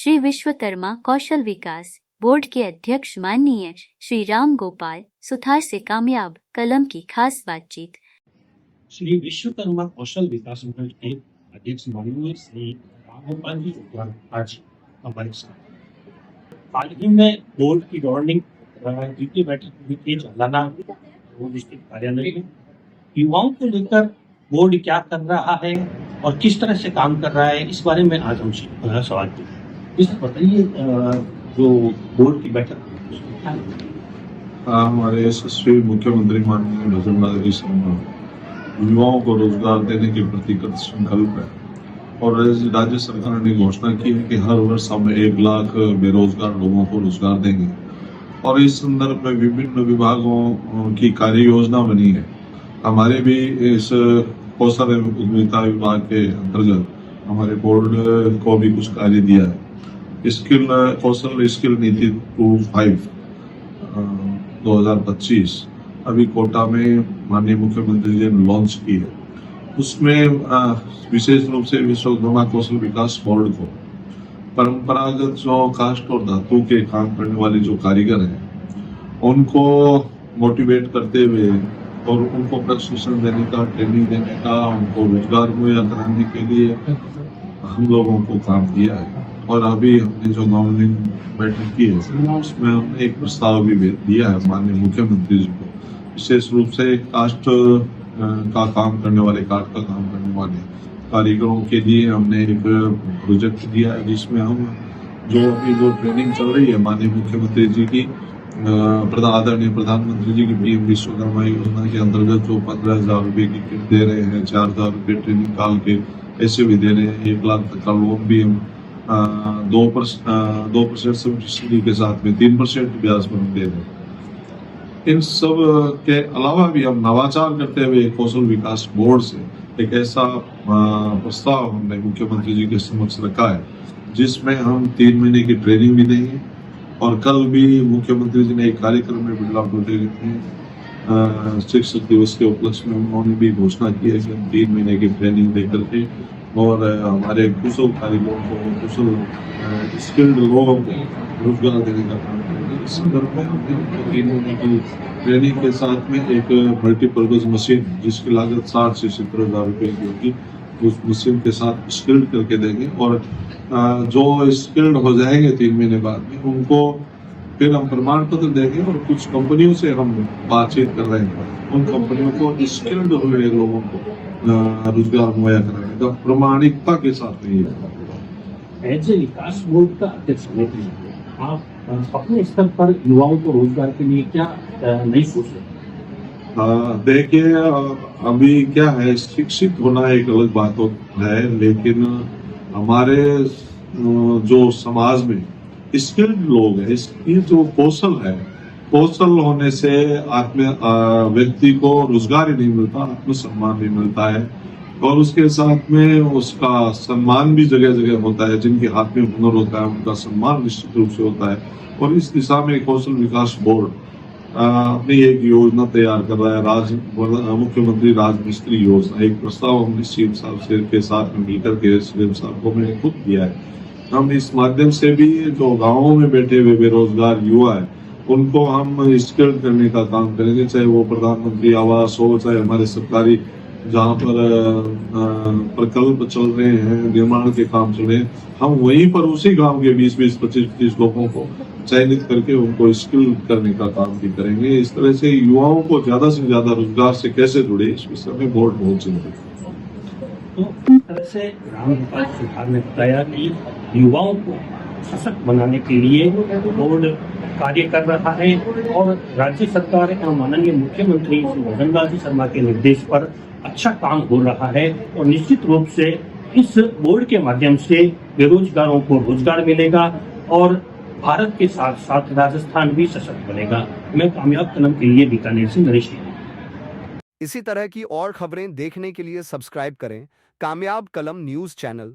श्री विश्वकर्मा कौशल विकास board के अध्यक्ष माननीय श्री राम गोपाल सुथार से कामयाब कलम की खास बातचीत। श्री विश्वकर्मा कौशल विकास बोर्ड के अध्यक्ष माननीय श्री राम गोपाल जी सुथार आज हमारे साथ। हाल ही में बोर्ड की गवर्निंग द्वितीय बैठक हुई थी जालाना डिस्ट्रिक्ट कार्यालय में। युवाओं को लेकर बोर्ड क्या कर रहा है और किस तरह से काम कर रहा है, इस बारे में आज हमसे सवाल किया। इस बताइए, जो बोर्ड की बैठक हमारे यशस्वी मुख्यमंत्री माननीय वसुंधरा जी शर्मा युवाओं को रोजगार देने के प्रति कृत संकल्प है और राज्य सरकार ने घोषणा की है कि हर वर्ष हम 1 लाख बेरोजगार लोगों को रोजगार देंगे और इस संदर्भ में विभिन्न विभागों की कार्य योजना बनी है। हमारे भी इस कौशल एवं उद्यमिता विभाग के अंतर्गत हमारे बोर्ड को भी कुछ कार्य दिया है। कौशल स्किल नीति 25 2025 अभी कोटा में माननीय मुख्यमंत्री जी ने लॉन्च की है। उसमें विशेष रूप से विश्वकर्मा कौशल विकास बोर्ड को परंपरागत जो काष्ठ और धातु के काम करने वाले जो कारीगर हैं उनको मोटिवेट करते हुए और उनको प्रशिक्षण देने का, ट्रेनिंग देने का, उनको रोजगार मुहैया कराने के लिए हम लोगों को काम किया है। और अभी हमने जो गवर्निंग बैठक की है उसमें हमने एक प्रस्ताव भी दिया है माननीय मुख्यमंत्री जी को। विशेष रूप से काष्ठ का काम करने वाले, काठ का काम करने वाले कारीगरों के लिए हमने एक प्रोजेक्ट दिया है जिसमें हम जो ट्रेनिंग चल रही है माननीय मुख्यमंत्री जी की आदरणीय प्रधानमंत्री जी की पीएम विश्वकर्मा योजना के अंतर्गत जो 15,000 रुपये की किट दे रहे हैं, 4,000 रुपये ट्रेनिंग काल के ऐसे भी दे रहे हैं, 1 लाख तक का लोन भी हम 2% सब्सिडी के साथ में 3% ब्याज पर दे रहे हैं। इन सब के अलावा भी हम नवाचार करते हुए कौशल विकास बोर्ड से एक ऐसा प्रस्ताव हमने मुख्यमंत्री जी के समक्ष रखा है जिसमें हम 3 महीने की ट्रेनिंग भी देंगे। और कल भी मुख्यमंत्री जी ने एक कार्यक्रम में बिरला प्रोजेक्ट में शिक्षक दिवस के उपलक्ष्य में उन्होंने भी घोषणा की है कि हम 3 महीने की ट्रेनिंग देकर के और हमारे कुशल कारीगरों को, कुशल स्किल्ड लोगों को रोजगार देने का काम करेंगे। इस संदर्भ में हमने 3 महीने की ट्रेनिंग के साथ में एक मल्टीपर्पज मशीन जिसकी लागत 60 से 70,000 रुपये की होगी, उस मशीन के साथ स्किल्ड करके देंगे। और जो स्किल्ड हो जाएंगे 3 महीने बाद में उनको फिर हम प्रमाण पत्र देंगे। और कुछ कंपनियों से हम बातचीत कर रहे हैं, उन कंपनियों को स्किल्ड हुए लोगों को रोजगार मुहैया कराने का प्रमाणिकता के साथ नहीं है। एज ए विकास बोर्ड का अध्यक्ष आप अपने स्तर पर युवाओं को रोजगार के लिए क्या नहीं सोच रहे? देखिए, अभी क्या है, शिक्षित होना एक अलग बात है, लेकिन हमारे जो समाज में स्किल्ड लोग हैं, इसकी जो कौशल है, कौशल होने से व्यक्ति को रोजगार ही नहीं मिलता, आत्मसम्मान भी मिलता है और उसके साथ में उसका सम्मान भी जगह जगह होता है। जिनके हाथ में हुनर होता है उनका सम्मान निश्चित रूप से होता है। और इस दिशा में कौशल विकास बोर्ड अपनी एक योजना तैयार कर रहा है, मुख्यमंत्री राजमिस्त्री योजना। एक प्रस्ताव हमने सीएम साहब से के साथ में मिलकर के सीएम साहब को मैंने खुद दिया है। हम इस माध्यम से भी जो गाँवों में बैठे हुए बेरोजगार युवा है उनको हम स्किल्ड करने का काम करेंगे, चाहे वो प्रधानमंत्री आवास हो, चाहे हमारे सरकारी जहाँ पर प्रकल्प चल रहे हैं, निर्माण के काम चल रहे हैं, हम वहीं पर उसी गांव के 20-20, 25-25 लोगों को चयनित करके उनको स्किल करने का काम भी करेंगे। इस तरह से युवाओं को ज्यादा से ज्यादा रोजगार से कैसे जुड़े, इस विषय में बोर्ड बहुत चिंतित है। तो इस तरह से राम गोपाल सुथार ने बताया कि युवाओं को सशक्त बनाने के लिए बोर्ड कार्य कर रहा है और राज्य सरकार माननीय मुख्यमंत्री श्री वसुंधरा जी शर्मा के निर्देश पर अच्छा काम हो रहा है। और निश्चित रूप से इस बोर्ड के माध्यम से बेरोजगारों को रोजगार मिलेगा और भारत के साथ साथ राजस्थान भी सशक्त बनेगा। मैं कामयाब कलम के लिए बीकानेर से नरेश। इसी तरह की और खबरें देखने के लिए सब्सक्राइब करें कामयाब कलम न्यूज़ चैनल।